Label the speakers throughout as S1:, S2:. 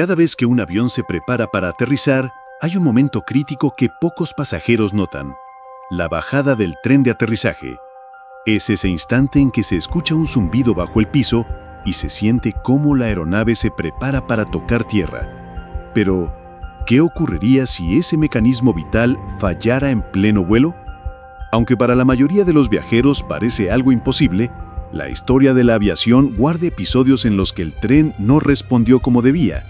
S1: Cada vez que un avión se prepara para aterrizar, hay un momento crítico que pocos pasajeros notan: la bajada del tren de aterrizaje. Es ese instante en que se escucha un zumbido bajo el piso y se siente cómo la aeronave se prepara para tocar tierra. Pero, ¿qué ocurriría si ese mecanismo vital fallara en pleno vuelo? Aunque para la mayoría de los viajeros parece algo imposible, la historia de la aviación guarda episodios en los que el tren no respondió como debía.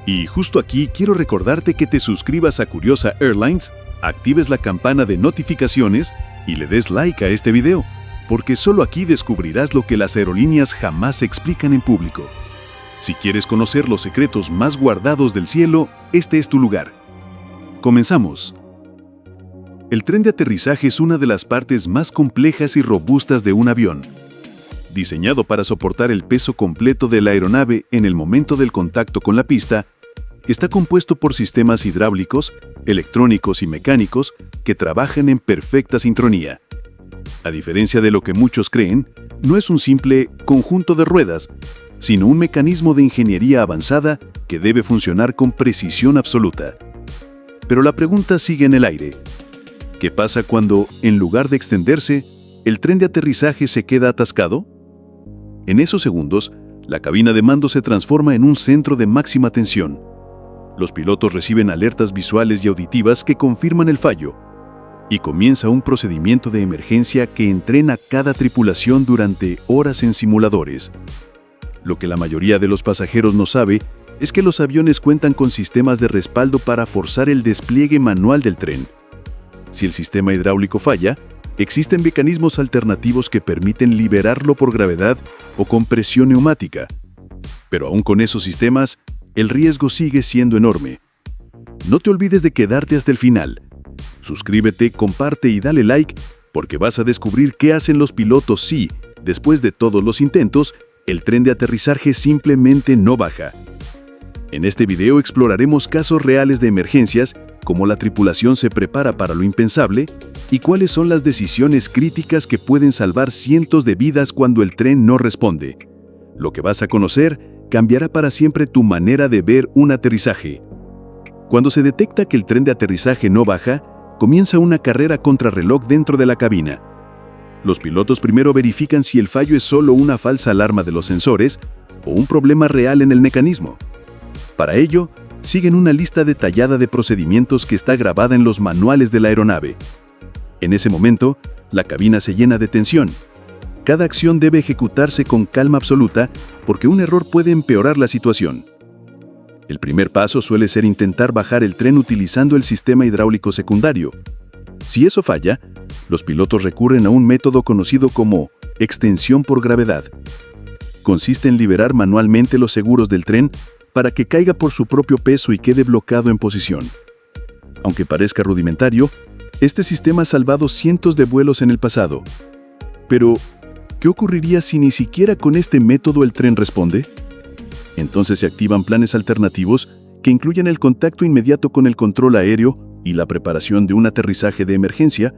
S1: Y justo aquí quiero recordarte que te suscribas a Curiosa Airlines, actives la campana de notificaciones y le des like a este video, porque solo aquí descubrirás lo que las aerolíneas jamás explican en público. Si quieres conocer los secretos más guardados del cielo, este es tu lugar. Comenzamos. El tren de aterrizaje es una de las partes más complejas y robustas de un avión. Diseñado para soportar el peso completo de la aeronave en el momento del contacto con la pista, está compuesto por sistemas hidráulicos, electrónicos y mecánicos que trabajan en perfecta sincronía. A diferencia de lo que muchos creen, no es un simple conjunto de ruedas, sino un mecanismo de ingeniería avanzada que debe funcionar con precisión absoluta. Pero la pregunta sigue en el aire. ¿Qué pasa cuando, en lugar de extenderse, el tren de aterrizaje se queda atascado? En esos segundos, la cabina de mando se transforma en un centro de máxima tensión. Los pilotos reciben alertas visuales y auditivas que confirman el fallo, y comienza un procedimiento de emergencia que entrena a cada tripulación durante horas en simuladores. Lo que la mayoría de los pasajeros no sabe es que los aviones cuentan con sistemas de respaldo para forzar el despliegue manual del tren. Si el sistema hidráulico falla, existen mecanismos alternativos que permiten liberarlo por gravedad o con presión neumática. Pero aún con esos sistemas, el riesgo sigue siendo enorme. No te olvides de quedarte hasta el final. Suscríbete, comparte y dale like, porque vas a descubrir qué hacen los pilotos si, después de todos los intentos, el tren de aterrizaje simplemente no baja. En este video exploraremos casos reales de emergencias, cómo la tripulación se prepara para lo impensable y cuáles son las decisiones críticas que pueden salvar cientos de vidas cuando el tren no responde. Lo que vas a conocer cambiará para siempre tu manera de ver un aterrizaje. Cuando se detecta que el tren de aterrizaje no baja, comienza una carrera contrarreloj dentro de la cabina. Los pilotos primero verifican si el fallo es solo una falsa alarma de los sensores o un problema real en el mecanismo. Para ello, siguen una lista detallada de procedimientos que está grabada en los manuales de la aeronave. En ese momento, la cabina se llena de tensión. Cada acción debe ejecutarse con calma absoluta porque un error puede empeorar la situación. El primer paso suele ser intentar bajar el tren utilizando el sistema hidráulico secundario. Si eso falla, los pilotos recurren a un método conocido como extensión por gravedad. Consiste en liberar manualmente los seguros del tren para que caiga por su propio peso y quede bloqueado en posición. Aunque parezca rudimentario, este sistema ha salvado cientos de vuelos en el pasado. Pero, ¿qué ocurriría si ni siquiera con este método el tren responde? Entonces se activan planes alternativos que incluyen el contacto inmediato con el control aéreo y la preparación de un aterrizaje de emergencia.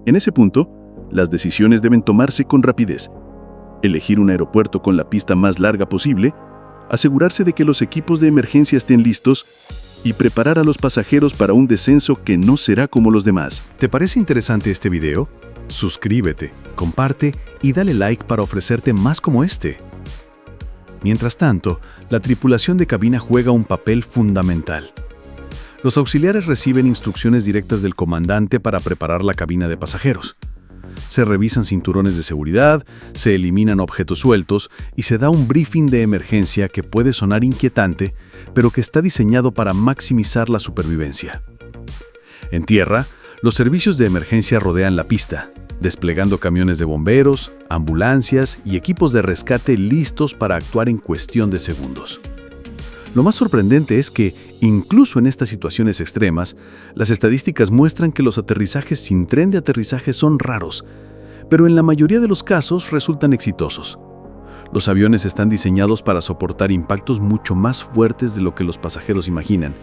S1: En ese punto, las decisiones deben tomarse con rapidez. Elegir un aeropuerto con la pista más larga posible, asegurarse de que los equipos de emergencia estén listos y preparar a los pasajeros para un descenso que no será como los demás.
S2: ¿Te parece interesante este video? Suscríbete, comparte y dale like para ofrecerte más como este. Mientras tanto, la tripulación de cabina juega un papel fundamental. Los auxiliares reciben instrucciones directas del comandante para preparar la cabina de pasajeros. Se revisan cinturones de seguridad, se eliminan objetos sueltos y se da un briefing de emergencia que puede sonar inquietante, pero que está diseñado para maximizar la supervivencia. En tierra, los servicios de emergencia rodean la pista, desplegando camiones de bomberos, ambulancias y equipos de rescate listos para actuar en cuestión de segundos. Lo más sorprendente es que, incluso en estas situaciones extremas, las estadísticas muestran que los aterrizajes sin tren de aterrizaje son raros, pero en la mayoría de los casos resultan exitosos. Los aviones están diseñados para soportar impactos mucho más fuertes de lo que los pasajeros imaginan,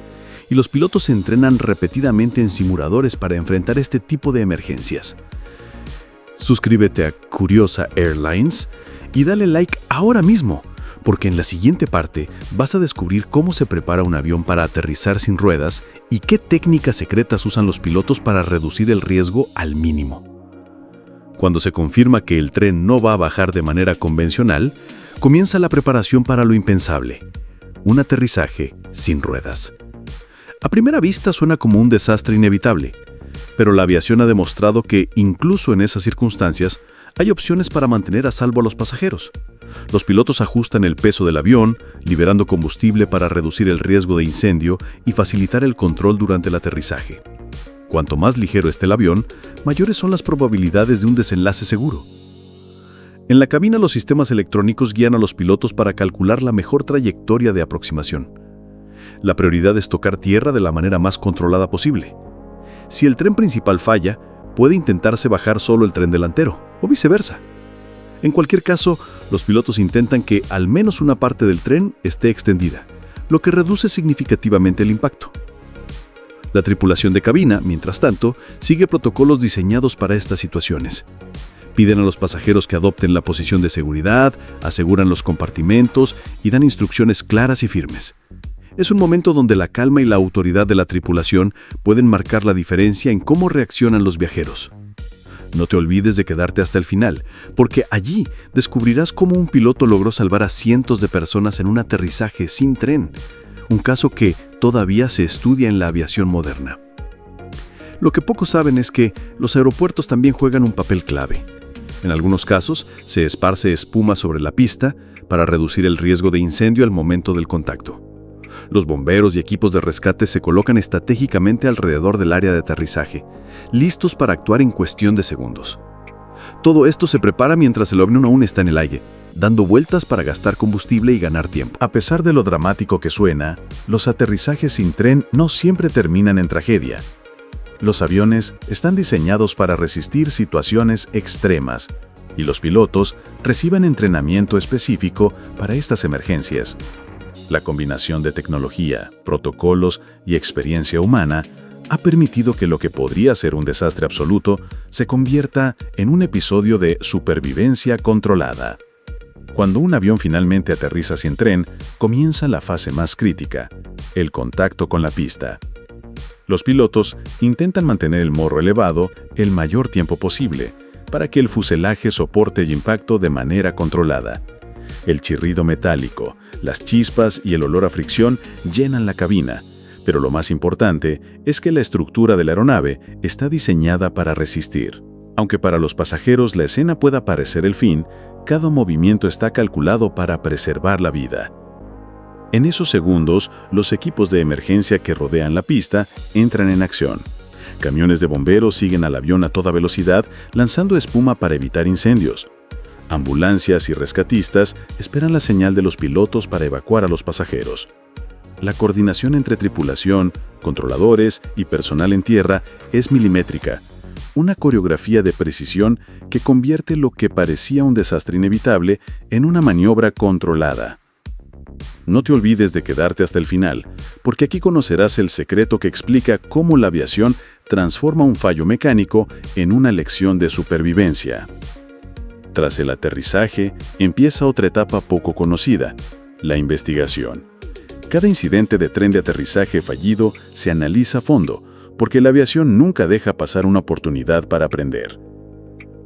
S2: y los pilotos se entrenan repetidamente en simuladores para enfrentar este tipo de emergencias. Suscríbete a Curiosa Airlines y dale like ahora mismo, porque en la siguiente parte vas a descubrir cómo se prepara un avión para aterrizar sin ruedas y qué técnicas secretas usan los pilotos para reducir el riesgo al mínimo. Cuando se confirma que el tren no va a bajar de manera convencional, comienza la preparación para lo impensable: un aterrizaje sin ruedas. A primera vista suena como un desastre inevitable, pero la aviación ha demostrado que, incluso en esas circunstancias, hay opciones para mantener a salvo a los pasajeros. Los pilotos ajustan el peso del avión, liberando combustible para reducir el riesgo de incendio y facilitar el control durante el aterrizaje. Cuanto más ligero esté el avión, mayores son las probabilidades de un desenlace seguro. En la cabina, los sistemas electrónicos guían a los pilotos para calcular la mejor trayectoria de aproximación. La prioridad es tocar tierra de la manera más controlada posible. Si el tren principal falla, puede intentarse bajar solo el tren delantero, o viceversa. En cualquier caso, los pilotos intentan que al menos una parte del tren esté extendida, lo que reduce significativamente el impacto. La tripulación de cabina, mientras tanto, sigue protocolos diseñados para estas situaciones. Piden a los pasajeros que adopten la posición de seguridad, aseguran los compartimentos y dan instrucciones claras y firmes. Es un momento donde la calma y la autoridad de la tripulación pueden marcar la diferencia en cómo reaccionan los viajeros. No te olvides de quedarte hasta el final, porque allí descubrirás cómo un piloto logró salvar a cientos de personas en un aterrizaje sin tren, un caso que todavía se estudia en la aviación moderna. Lo que pocos saben es que los aeropuertos también juegan un papel clave. En algunos casos, se esparce espuma sobre la pista para reducir el riesgo de incendio al momento del contacto. Los bomberos y equipos de rescate se colocan estratégicamente alrededor del área de aterrizaje, listos para actuar en cuestión de segundos. Todo esto se prepara mientras el avión aún está en el aire, dando vueltas para gastar combustible y ganar tiempo.
S3: A pesar de lo dramático que suena, los aterrizajes sin tren no siempre terminan en tragedia. Los aviones están diseñados para resistir situaciones extremas, y los pilotos reciben entrenamiento específico para estas emergencias. La combinación de tecnología, protocolos y experiencia humana ha permitido que lo que podría ser un desastre absoluto se convierta en un episodio de supervivencia controlada. Cuando un avión finalmente aterriza sin tren, comienza la fase más crítica, el contacto con la pista. Los pilotos intentan mantener el morro elevado el mayor tiempo posible para que el fuselaje soporte el impacto de manera controlada. El chirrido metálico, las chispas y el olor a fricción llenan la cabina, pero lo más importante es que la estructura de la aeronave está diseñada para resistir. Aunque para los pasajeros la escena pueda parecer el fin, cada movimiento está calculado para preservar la vida. En esos segundos, los equipos de emergencia que rodean la pista entran en acción. Camiones de bomberos siguen al avión a toda velocidad, lanzando espuma para evitar incendios. Ambulancias y rescatistas esperan la señal de los pilotos para evacuar a los pasajeros. La coordinación entre tripulación, controladores y personal en tierra es milimétrica, una coreografía de precisión que convierte lo que parecía un desastre inevitable en una maniobra controlada. No te olvides de quedarte hasta el final, porque aquí conocerás el secreto que explica cómo la aviación transforma un fallo mecánico en una lección de supervivencia. Tras el aterrizaje, empieza otra etapa poco conocida, la investigación. Cada incidente de tren de aterrizaje fallido se analiza a fondo, porque la aviación nunca deja pasar una oportunidad para aprender.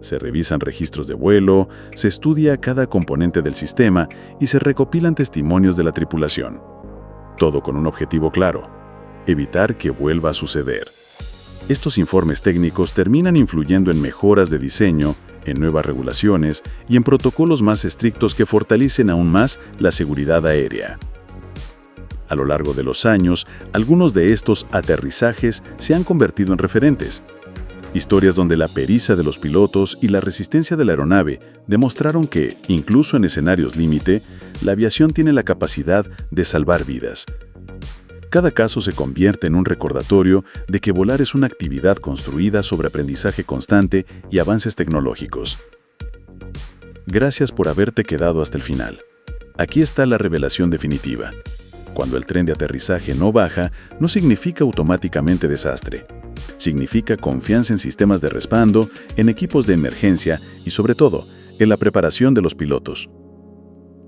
S3: Se revisan registros de vuelo, se estudia cada componente del sistema y se recopilan testimonios de la tripulación. Todo con un objetivo claro: evitar que vuelva a suceder. Estos informes técnicos terminan influyendo en mejoras de diseño, en nuevas regulaciones y en protocolos más estrictos que fortalecen aún más la seguridad aérea. A lo largo de los años, algunos de estos aterrizajes se han convertido en referentes. Historias donde la pericia de los pilotos y la resistencia de la aeronave demostraron que, incluso en escenarios límite, la aviación tiene la capacidad de salvar vidas. Cada caso se convierte en un recordatorio de que volar es una actividad construida sobre aprendizaje constante y avances tecnológicos. Gracias por haberte quedado hasta el final. Aquí está la revelación definitiva. Cuando el tren de aterrizaje no baja, no significa automáticamente desastre. Significa confianza en sistemas de respaldo, en equipos de emergencia y, sobre todo, en la preparación de los pilotos.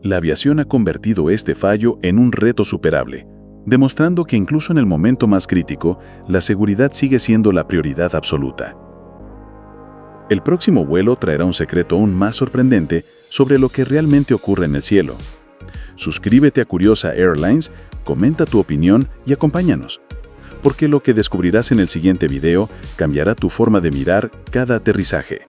S3: La aviación ha convertido este fallo en un reto superable, demostrando que incluso en el momento más crítico, la seguridad sigue siendo la prioridad absoluta. El próximo vuelo traerá un secreto aún más sorprendente sobre lo que realmente ocurre en el cielo. Suscríbete a Curiosa Airlines, comenta tu opinión y acompáñanos, porque lo que descubrirás en el siguiente video cambiará tu forma de mirar cada aterrizaje.